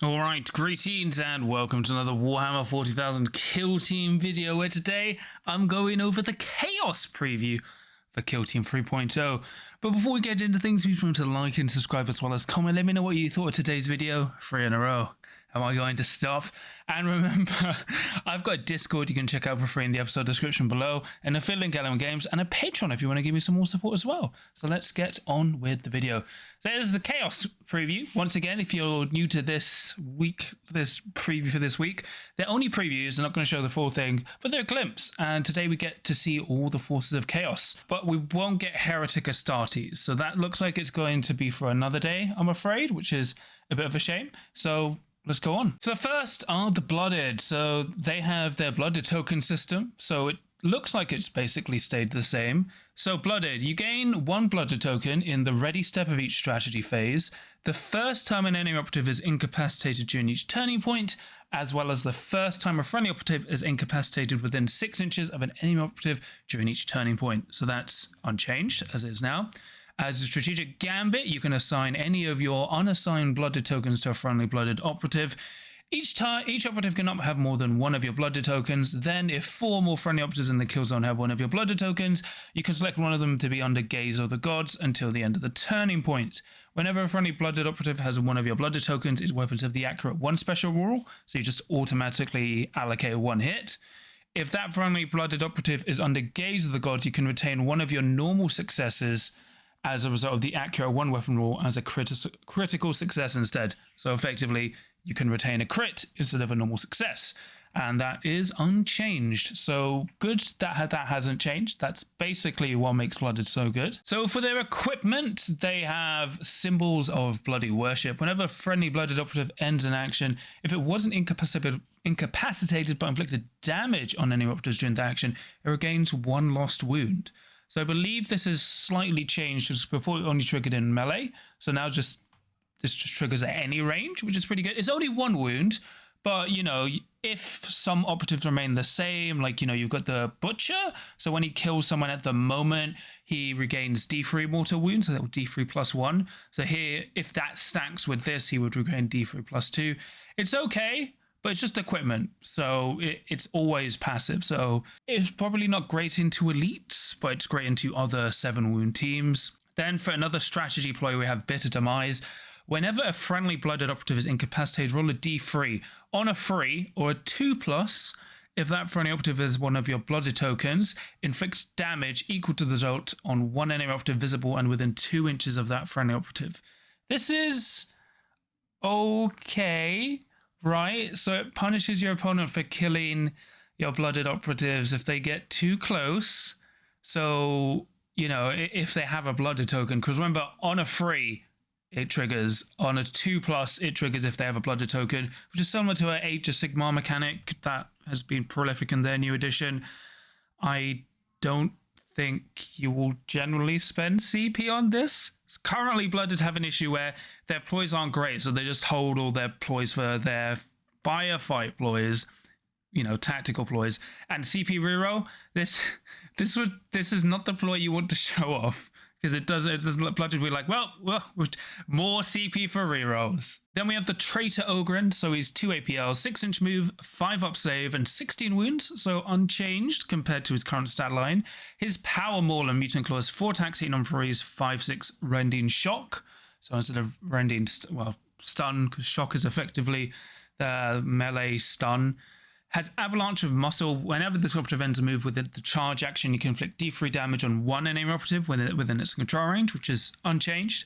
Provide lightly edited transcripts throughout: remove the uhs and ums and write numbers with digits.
Alright, greetings and welcome to another Warhammer 40,000 Kill Team video where today I'm going over the Chaos preview for Kill Team 3.0. But before we get into things, please remember to like and subscribe as well as comment. Let me know what you thought of today's video. 3 in a row. Am I going to stop? And remember, I've got a Discord you can check out for free in the episode description below, and a affiliate link Element Games, and a Patreon if you want to give me some more support as well. So let's get on with the video. So here's the Chaos preview. Once again, if you're new to this week, this preview for this week, they're only previews. I'm not going to show the full thing, but they're a glimpse. And today we get to see all the forces of Chaos, but we won't get Heretic Astartes. So that looks like it's going to be for another day, I'm afraid, which is a bit of a shame. So let's go on. So first are the Blooded. So they have their Blooded token system. So it looks like it's basically stayed the same. So Blooded, you gain 1 Blooded token in the ready step of each strategy phase, the first time an enemy operative is incapacitated during each turning point, as well as the first time a friendly operative is incapacitated within 6 inches of an enemy operative during each turning point. So that's unchanged as is now. As a strategic gambit, you can assign any of your unassigned Blooded tokens to a friendly Blooded operative. Each operative cannot have more than 1 of your Blooded tokens. Then, if 4 more friendly operatives in the kill zone have 1 of your Blooded tokens, you can select one of them to be under gaze of the gods until the end of the turning point. Whenever a friendly Blooded operative has 1 of your Blooded tokens, its weapons have the accurate 1 special rule, so you just automatically allocate 1 hit. If that friendly Blooded operative is under gaze of the gods, you can retain 1 of your normal successes as a result of the accurate 1 weapon rule as a critical success instead. So effectively, you can retain a crit instead of a normal success. And that is unchanged. So good that that hasn't changed. That's basically what makes Blooded so good. So for their equipment, they have symbols of bloody worship. Whenever a friendly Blooded operative ends an action, if it wasn't incapacitated but inflicted damage on any operatives during the action, it regains 1 lost wound. So I believe this is slightly changed, because before it only triggered in melee. So now this just triggers at any range, which is pretty good. It's only 1 wound, but you know, if some operatives remain the same, like, you know, you've got the Butcher. So when he kills someone at the moment, he regains D3 mortal wounds, so that would D3 plus 1. So here, if that stacks with this, he would regain D3 plus 2. It's okay, but it's just equipment, so it's always passive. So it's probably not great into elites, but it's great into other 7 wound teams. Then for another strategy ploy, we have Bitter Demise. Whenever a friendly Blooded operative is incapacitated, roll a D3 on a 3 or a 2+. If that friendly operative is 1 of your Blooded tokens, inflicts damage equal to the result on 1 enemy operative visible and within 2 inches of that friendly operative. This is okay. Right, so it punishes your opponent for killing your Blooded operatives if they get too close. So, you know, if they have a Blooded token, because remember, on a 3, it triggers. On a 2+, it triggers if they have a Blooded token, which is similar to an Age of Sigmar mechanic that has been prolific in their new edition. I don't think you will generally spend CP on this. Currently, Blooded have an issue where their ploys aren't great, so they just hold all their ploys for their firefight ploys, you know, tactical ploys. And CP reroll, this is not the ploy you want to show off, because it doesn't let Blooded be like, well, more CP for rerolls. Then we have the Traitor Ogren, so he's 2 APL, 6-inch move, 5 up save, and 16 wounds, so unchanged compared to his current stat line. His Power Maul and Mutant Claw is 4 attacks, 8 non-freeze, 5/6 rending shock. So instead of rending, stun, because shock is effectively the melee stun. Has Avalanche of Muscle. Whenever this operative ends a move with the charge action, you can inflict D3 damage on 1 enemy operative within its control range, which is unchanged.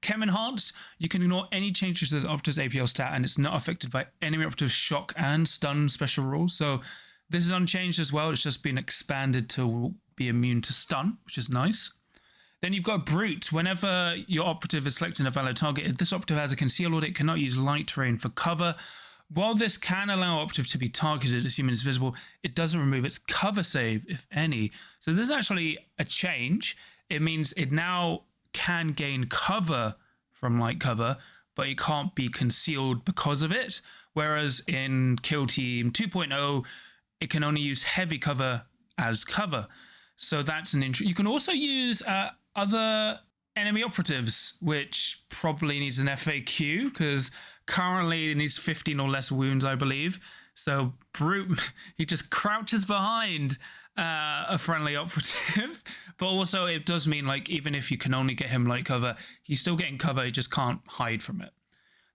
Chem Enhance, you can ignore any changes to this operative's APL stat, and it's not affected by enemy operative's shock and stun special rules. So this is unchanged as well. It's just been expanded to be immune to stun, which is nice. Then you've got Brute. Whenever your operative is selecting a valid target, if this operative has a conceal order, it cannot use light terrain for cover. While this can allow operative to be targeted, assuming it's visible, it doesn't remove its cover save, if any. So this is actually a change. It means it now can gain cover from light cover, but it can't be concealed because of it. Whereas in Kill Team 2.0, it can only use heavy cover as cover. So that's an you can also use other enemy operatives, which probably needs an FAQ, because Currently, it needs 15 or less wounds, I believe. So Brute, he just crouches behind a friendly operative. But also, it does mean, like, even if you can only get him light cover, he's still getting cover, he just can't hide from it.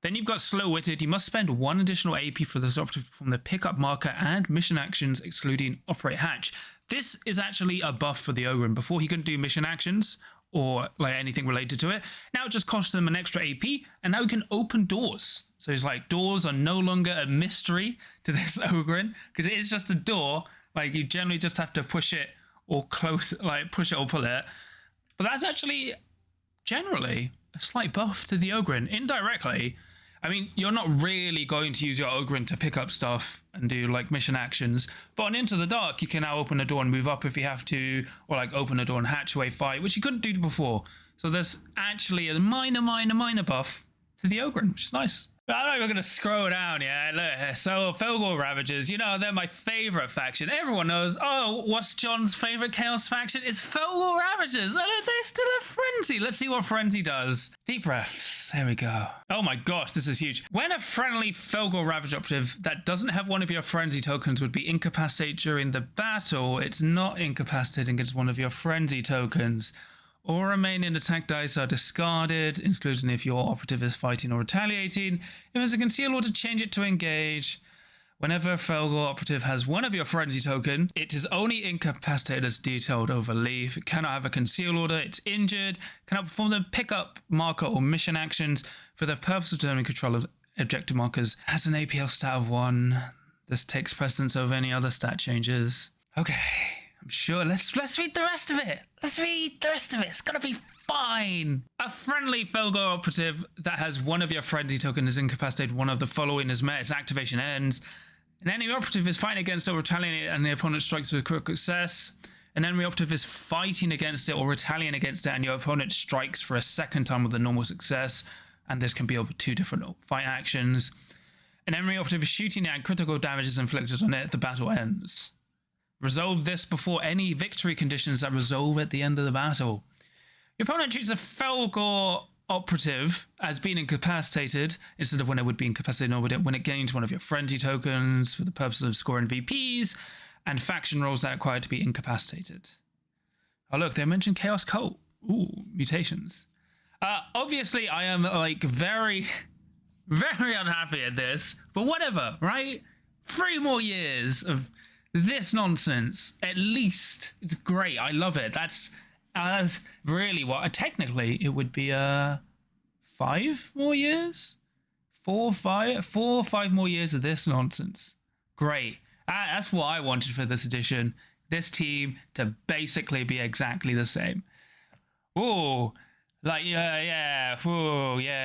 Then you've got Slow-Witted. You must spend 1 additional AP for this operative from the pickup marker and mission actions, excluding Operate Hatch. This is actually a buff for the Ogren. Before, he couldn't do mission actions or like anything related to it. Now it just costs them an extra AP, and now he can open doors. So it's like, doors are no longer a mystery to this Ogren, because it is just a door. Like, you generally just have to push it or close, like push it or pull it. But that's actually generally a slight buff to the Ogren. Indirectly, I mean, you're not really going to use your Ogren to pick up stuff and do like mission actions, but on Into the Dark, you can now open a door and move up if you have to, or like open a door and hatchway fight, which you couldn't do before. So there's actually a minor buff to the Ogren, which is nice. But I'm not even going to scroll down, yeah. Look, so Fellgor Ravagers, you know, they're my favorite faction. Everyone knows, oh, what's John's favorite Chaos faction? It's Fellgor Ravagers. And they still have Frenzy. Let's see what Frenzy does. Deep breaths. There we go. Oh my gosh, this is huge. When a friendly Fellgor Ravager operative that doesn't have one of your Frenzy tokens would be incapacitated during the battle, it's not incapacitated against one of your Frenzy tokens. All remaining attack dice are discarded, including if your operative is fighting or retaliating. If there's a conceal order, change it to engage. Whenever a Fellgor operative has one of your frenzy token, it is only incapacitated as detailed over leaf. It cannot have a conceal order, it's injured, cannot perform the pickup marker or mission actions for the purpose of determining control of objective markers. Has an APL stat of 1. This takes precedence over any other stat changes. Okay. I'm sure. Let's read the rest of it. It's gonna be fine. A friendly Fellgor operative that has one of your frenzy token is incapacitated. One of the following is met. Its activation ends. An enemy operative is fighting against it or retaliating, and the opponent strikes with a critical success. An enemy operative is fighting against it or retaliating against it, and your opponent strikes for a second time with a normal success. And this can be over 2 different fight actions. An enemy operative is shooting it, and critical damage is inflicted on it. The battle ends. Resolve this before any victory conditions that resolve at the end of the battle. Your opponent treats a Fellgor operative as being incapacitated instead of when it would be incapacitated when it gains one of your frenzy tokens for the purpose of scoring VPs and faction rolls that are required to be incapacitated. Oh look, they mentioned Chaos Cult. Ooh, mutations. Obviously I am like very unhappy at this, but whatever, right? 3 more years of this nonsense, at least. It's great. I love it. That's really what. Technically, it would be 5 more years, 4 or 5 more years of this nonsense. Great. That's what I wanted for this edition. This team to basically be exactly the same. Oh, like yeah,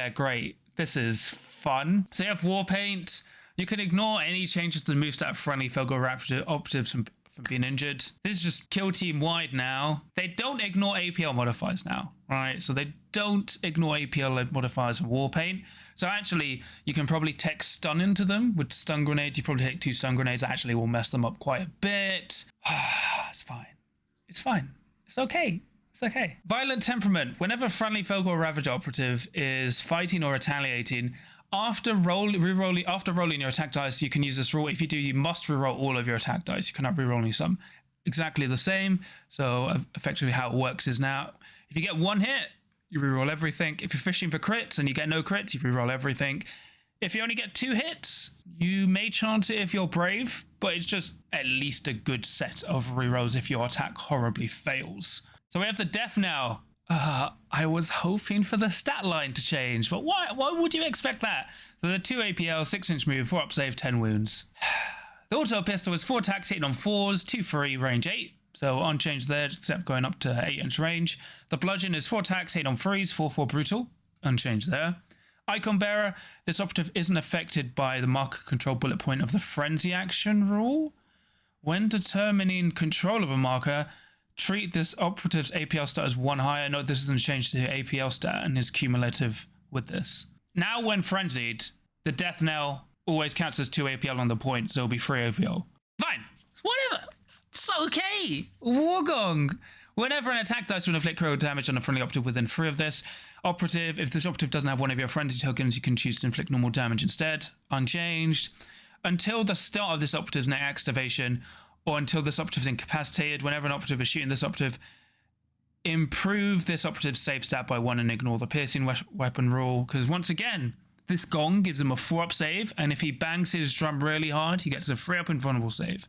great. This is fun. So you have Warpaint. You can ignore any changes to the moveset of friendly Fellgor operatives from being injured. This is just kill team wide now. They don't ignore APL modifiers now, right? So they don't ignore APL modifiers for Warpaint. So actually, you can probably tech stun into them with stun grenades. You probably take 2 stun grenades. Actually, will mess them up quite a bit. It's fine. It's fine. It's okay. It's okay. Violent Temperament. Whenever a friendly Fellgor Ravager operative is fighting or retaliating, after rolling your attack dice, you can use this rule. If you do, you must reroll all of your attack dice. You cannot reroll any some. Exactly the same. So effectively how it works is now, if you get 1 hit, you reroll everything. If you're fishing for crits and you get no crits, you reroll everything. If you only get 2 hits, you may chance it if you're brave, but it's just at least a good set of rerolls if your attack horribly fails. So we have the death now. I was hoping for the stat line to change, but why would you expect that? So the 2 APL, 6-inch move, 4 up save, 10 wounds. The auto pistol is 4 attacks, hitting on 4s, 2 free, range 8. So unchanged there, except going up to 8-inch range. The bludgeon is 4 attacks, hitting on 3s, 4/4 brutal. Unchanged there. Icon bearer, this operative isn't affected by the marker control bullet point of the frenzy action rule. When determining control of a marker, treat this operative's APL stat as 1 higher. Note this isn't changed to APL stat and is cumulative with this. Now when frenzied, the death knell always counts as 2 APL on the point, so it'll be 3 APL. Fine. It's whatever. It's okay. Wargong. Whenever an attack dice will inflict critical damage on a friendly operative within 3 of this operative, if this operative doesn't have one of your frenzy tokens, you can choose to inflict normal damage instead. Unchanged. Until the start of this operative's next activation, or until this operative is incapacitated, whenever an operative is shooting this operative, improve this operative's save stat by 1 and ignore the piercing weapon rule. Because once again, this gong gives him a 4-up save, and if he bangs his drum really hard, he gets a 3-up invulnerable save.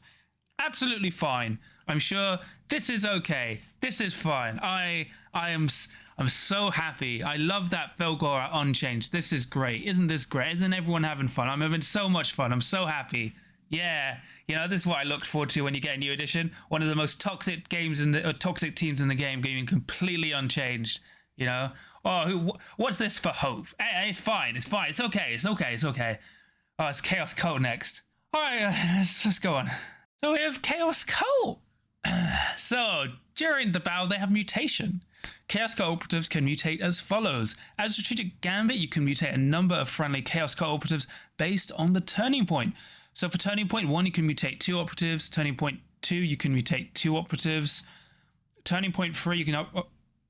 Absolutely fine. I'm sure this is okay. This is fine. I'm so happy. I love that Fellgor unchanged. This is great. Isn't this great? Isn't everyone having fun? I'm having so much fun. I'm so happy. Yeah, you know, this is what I looked forward to when you get a new edition. One of the most toxic games in the toxic teams in the game, going completely unchanged. You know, what's this for hope? Hey, it's fine. It's fine. It's okay. It's okay. It's okay. Oh, it's Chaos Cult next. All right, let's go on. So we have Chaos Cult. So during the battle, they have mutation. Chaos Cult operatives can mutate as follows. As a strategic gambit, you can mutate a number of friendly Chaos Cult operatives based on the turning point. So for turning point 1, you can mutate 2 operatives. Turning point 2, you can mutate 2 operatives. Turning point 3, you can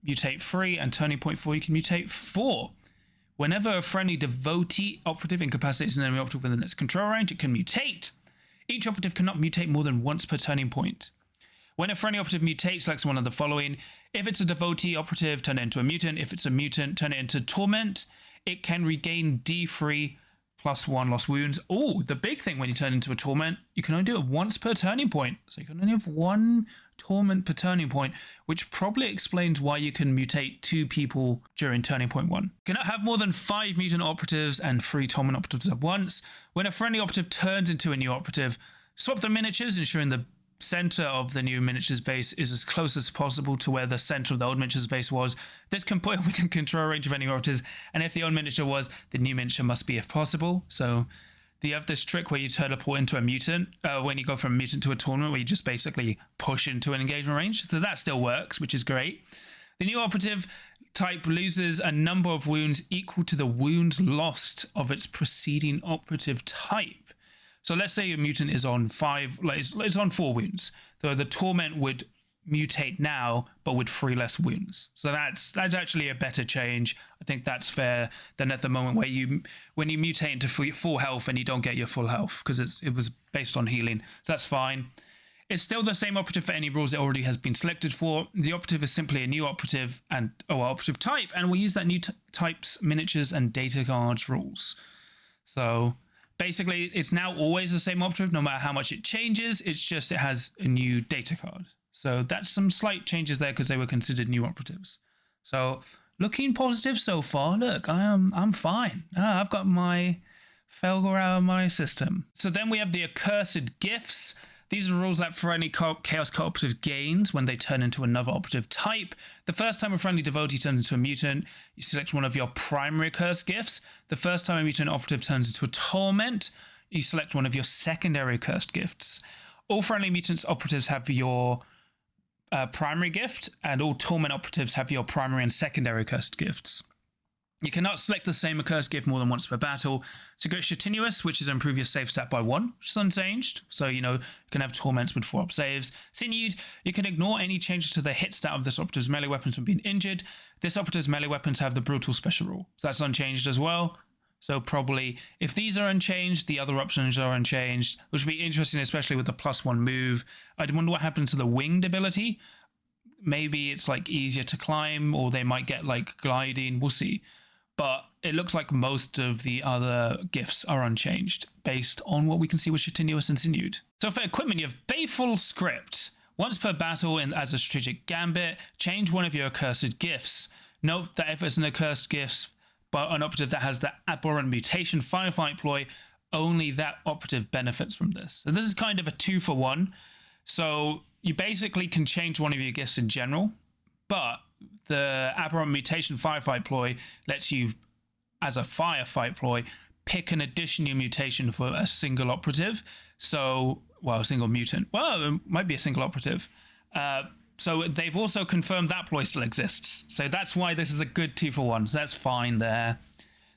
mutate 3. And turning point 4, you can mutate 4. Whenever a friendly devotee operative incapacitates an enemy operative within its control range, it can mutate. Each operative cannot mutate more than once per turning point. When a friendly operative mutates, select one of the following. If it's a devotee operative, turn it into a mutant. If it's a mutant, turn it into torment. It can regain D3 plus 1 lost wounds. Oh, the big thing when you turn into a torment, you can only do it once per turning point. So you can only have 1 torment per turning point, which probably explains why you can mutate 2 people during turning point 1. You cannot have more than 5 mutant operatives and 3 torment operatives at once. When a friendly operative turns into a new operative, swap the miniatures, ensuring the center of the new miniatures base is as close as possible to where the center of the old miniatures base was. This can put it within control range of any operatives, and if the old miniature was, the new miniature must be if possible. So you have this trick where you teleport into a mutant when you go from a mutant to a tournament, where you just basically push into an engagement range. So that still works, which is great. The new operative type loses a number of wounds equal to the wounds lost of its preceding operative type. So let's say your mutant is on 5, it's on 4 wounds. So the torment would mutate now, but with 3 less wounds. So that's actually a better change. I think that's fair than at the moment when you mutate into full health and you don't get your full health because it was based on healing. So that's fine. It's still the same operative for any rules it already has been selected for. The operative is simply a new operative and operative type, and we'll use that new type's miniatures and data cards rules. So basically, it's now always the same operative, no matter how much it changes. It's just it has a new data card. So that's some slight changes there because they were considered new operatives. So looking positive so far. Look, I'm fine. I've got my Fellgor out of my system. So then we have the accursed gifts. These are rules that for any Chaos Cooperative gains when they turn into another operative type. The first time a friendly devotee turns into a mutant, you select one of your primary cursed gifts. The first time a mutant operative turns into a torment, you select one of your secondary cursed gifts. All friendly mutants operatives have your primary gift, and all torment operatives have your primary and secondary cursed gifts. You cannot select the same accursed gift more than once per battle. So go Continuous, which is improve your save stat by 1, which is unchanged. So, you can have Torments with 4-up saves. Sinewed, you can ignore any changes to the hit stat of this operative's melee weapons from being injured. This operative's melee weapons have the Brutal special rule. So that's unchanged as well. So probably, if these are unchanged, the other options are unchanged, which would be interesting, especially with the +1 move. I wonder what happens to the winged ability. Maybe it's easier to climb, or they might get gliding. We'll see. But it looks like most of the other gifts are unchanged based on what we can see with Continuous and Sinewed. So for equipment, you have Bayful Script. Once per battle as a strategic gambit, change one of your accursed gifts. Note that if it's an accursed gift, but an operative that has the abhorrent mutation firefight ploy, only that operative benefits from this. So this is kind of a 2-for-1. So you basically can change one of your gifts in general, but the abhorrent mutation firefight ploy lets you, as a firefight ploy, pick an additional mutation for a single operative. So, a single mutant. Well, it might be a single operative. So they've also confirmed that ploy still exists. So that's why this is a good 2-for-1. So that's fine there.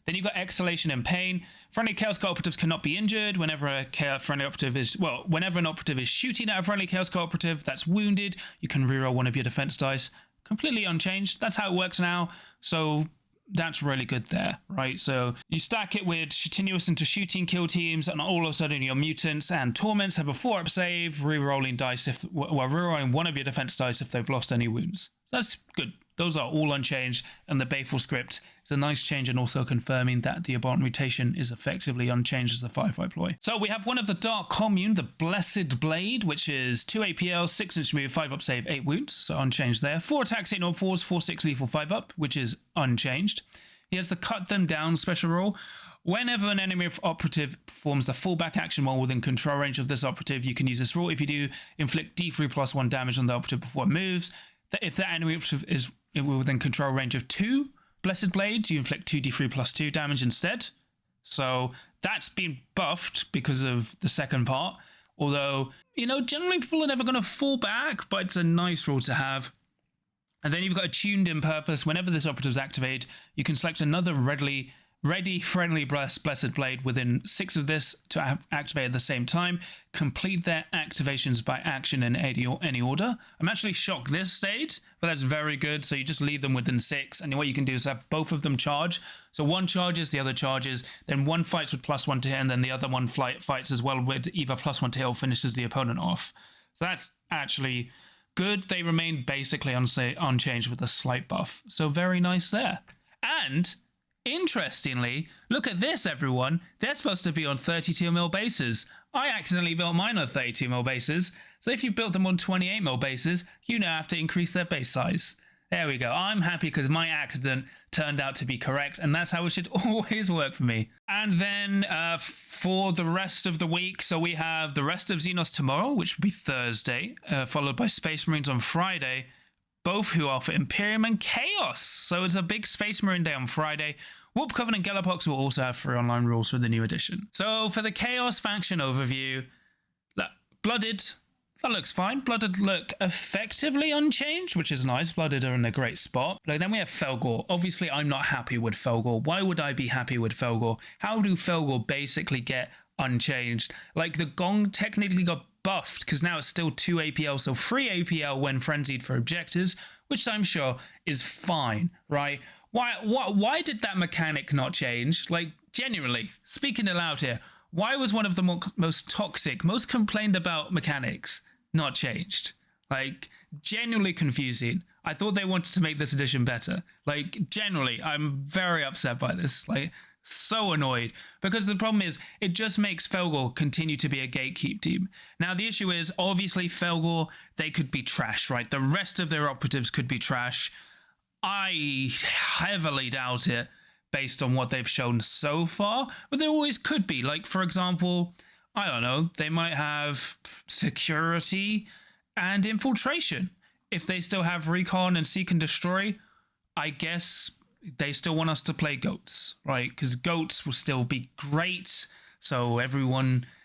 Then you've got Exhalation and Pain. Friendly Chaos Cooperatives cannot be injured whenever whenever an operative is shooting at a friendly Chaos Cooperative that's wounded, you can reroll one of your defense dice. Completely unchanged. That's how it works now. So that's really good there, right? So you stack it with continuous into shooting kill teams, and all of a sudden your mutants and torments have a 4-up save, rerolling rerolling one of your defense dice if they've lost any wounds. So that's good. Those are all unchanged, and the Baleful script is a nice change, and also confirming that the Abhorrent Mutation is effectively unchanged as a 5/5 ploy. So we have one of the Dark Commune, the Blessed Blade, which is 2 APL, 6-inch move, 5-up save, 8 wounds, so unchanged there. 4 attacks, 8 4s, 4/6 lethal, 5-up, which is unchanged. He has the Cut Them Down special rule. Whenever an enemy operative performs the fallback action while within control range of this operative, you can use this rule. If you do, inflict D3+1 damage on the operative before it moves. If that enemy operative is within control range of 2 Blessed Blades, you inflict 2d3+2 damage instead. So that's been buffed because of the second part. Although, generally people are never going to fall back, but it's a nice rule to have. And then you've got a tuned in purpose. Whenever this operative is activated, you can select another ready friendly Blessed Blade within 6 of this to activate at the same time. Complete their activations by action in any order. I'm actually shocked this stage, but that's very good. So you just leave them within 6, and what you can do is have both of them charge. So one charges, the other charges, then one fights with +1 to hit, and then the other one fights as well with either +1 to hit or finishes the opponent off. So that's actually good. They remain basically unchanged with a slight buff. So very nice there. And interestingly, look at this, everyone. They're supposed to be on 32mm bases. I accidentally built mine on 32mm bases. So if you built them on 28mm bases, you now have to increase their base size. There we go. I'm happy because my accident turned out to be correct, and that's how it should always work for me. And then for the rest of the week, so we have the rest of Xenos tomorrow, which will be Thursday, followed by Space Marines on Friday, both who offer Imperium and Chaos. So it's a big Space Marine day on Friday. Warp Covenant Galapox will also have 3 online rules for the new edition. So for the Chaos faction overview, Blooded, that looks fine. Blooded look effectively unchanged, which is nice. Blooded are in a great spot. Then we have Fellgor. Obviously, I'm not happy with Fellgor. Why would I be happy with Fellgor? How do Fellgor basically get unchanged? The Gong technically got buffed because now it's still 2 APL, so 3 APL when frenzied for objectives, which I'm sure is fine, right? Why did that mechanic not change? Genuinely, speaking aloud here, why was one of the most toxic, most complained about mechanics not changed? Genuinely confusing. I thought they wanted to make this edition better. Generally, I'm very upset by this. So annoyed, because the problem is it just makes Fellgor continue to be a gatekeep team. Now the issue is obviously Fellgor, they could be trash, right? The rest of their operatives could be trash. I heavily doubt it based on what they've shown so far, but there always could be. For example, I don't know, they might have security and infiltration. If they still have recon and seek and destroy, I guess they still want us to play goats, right? Because goats will still be great. So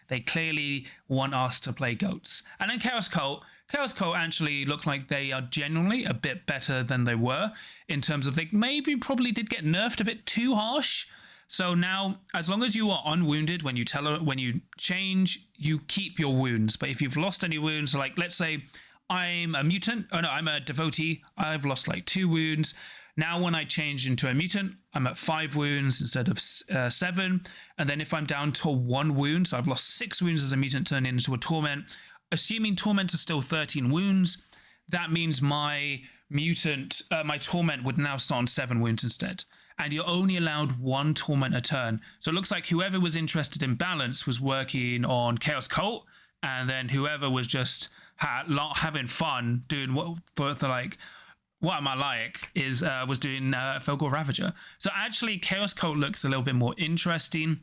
they clearly want us to play goats. And then Chaos Cult actually look like they are genuinely a bit better than they were in terms of they probably did get nerfed a bit too harsh. So now, as long as you are unwounded when you change, you keep your wounds. But if you've lost any wounds, let's say I'm a mutant, I'm a devotee, I've lost 2 wounds. Now when I change into a mutant, I'm at 5 wounds instead of 7. And then if I'm down to 1 wound, so I've lost 6 wounds as a mutant turned into a torment, assuming torment is still 13 wounds, that means my torment would now start on 7 wounds instead. And you're only allowed 1 torment a turn. So it looks like whoever was interested in balance was working on Chaos Cult, and then whoever was just having fun doing what am I was doing Fellgor Ravager. So actually Chaos Cult looks a little bit more interesting.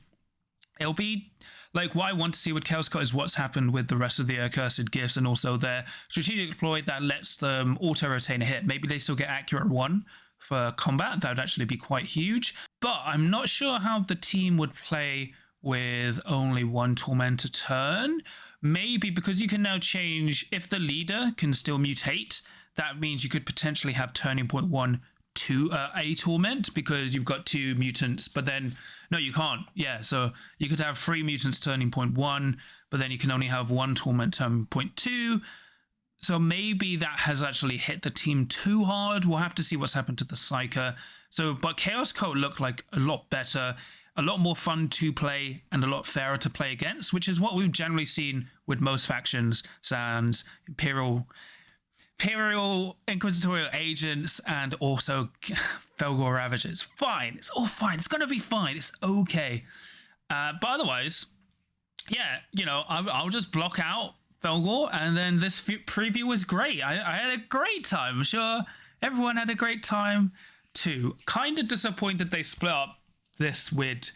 It'll be what I want to see with Chaos Cult is what's happened with the rest of the accursed gifts, and also their strategic deploy that lets them auto-retain a hit. Maybe they still get accurate 1 for combat. That would actually be quite huge. But I'm not sure how the team would play with only 1 torment a turn. Maybe because you can now change, if the leader can still mutate, that means you could potentially have turning point 1 a torment because you've got 2 mutants, but then no, you can't. Yeah, so you could have 3 mutants turning point 1, but then you can only have 1 torment turning point 2. So maybe that has actually hit the team too hard. We'll have to see what's happened to the Psyker. So, but Chaos Cult looked like a lot better, a lot more fun to play, and a lot fairer to play against, which is what we've generally seen with most factions, Sans, Imperial Inquisitorial Agents, and also Fellgor Ravagers. Fine. It's all fine. It's going to be fine. It's okay. But otherwise, yeah, you know, I'll just block out Fellgor, and then this preview was great. I had a great time. I'm sure everyone had a great time too. Kind of disappointed they split up this with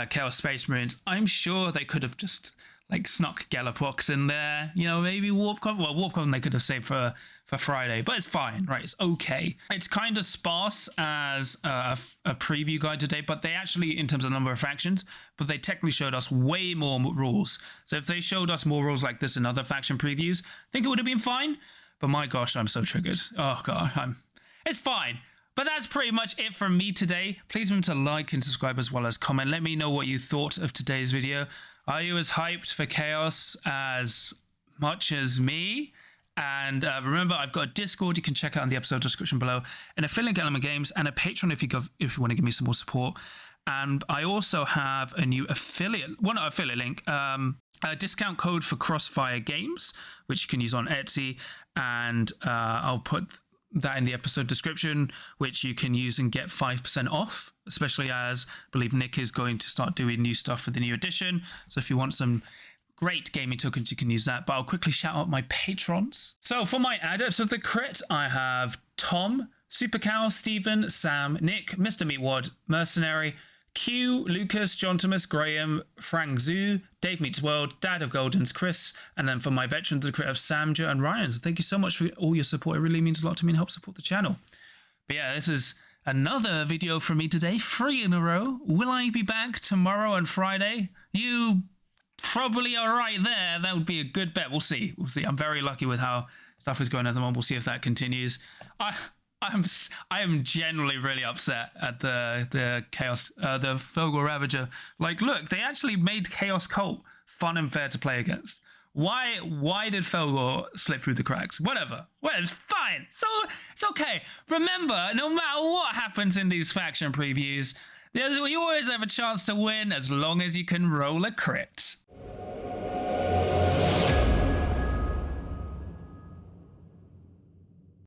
Chaos Space Marines. I'm sure they could have just like snuck Gallipwox in there. You know, maybe Warcom. Well, Warcom they could have saved for Friday, but it's fine, right? It's okay. It's kind of sparse as a preview guide today, but they actually, in terms of number of factions, but they technically showed us way more rules. So if they showed us more rules like this in other faction previews, I think it would have been fine. But my gosh, I'm so triggered. Oh god, it's fine. But that's pretty much it from me today. Please remember to like and subscribe as well as comment. Let me know what you thought of today's video. Are you as hyped for Chaos as much as me? And remember, I've got a Discord you can check out in the episode description below, an affiliate link Element Games, and a Patreon if you want to give me some more support. And I also have a new a discount code for Crossfire Games, which you can use on Etsy, and I'll put that in the episode description, which you can use and get 5% off, especially as I believe Nick is going to start doing new stuff for the new edition. So if you want some great gaming tokens, you can use that. But I'll quickly shout out my patrons. So for my Adepts of the Crit, I have Tom, Supercow, Stephen, Sam, Nick, Mr. Meatwad, Mercenary, Q, Lucas, John Thomas, Graham, Frank Zoo, Dave Meets World, Dad of Goldens, Chris, and then for my Veterans of the Crit of Sam, Joe, and Ryan. So thank you so much for all your support. It really means a lot to me and helps support the channel. But yeah, this is another video from me today, 3 in a row. Will I be back tomorrow and Friday? You probably are right there. That would be a good bet. We'll see. We'll see. I'm very lucky with how stuff is going at the moment. We'll see if that continues. I am generally really upset at the Chaos, the Fellgor Ravager. Like, look, they actually made Chaos Cult fun and fair to play against. Why did Fellgor slip through the cracks? Whatever. Well, it's fine. So it's okay. Remember, no matter what happens in these faction previews, you always have a chance to win as long as you can roll a crit.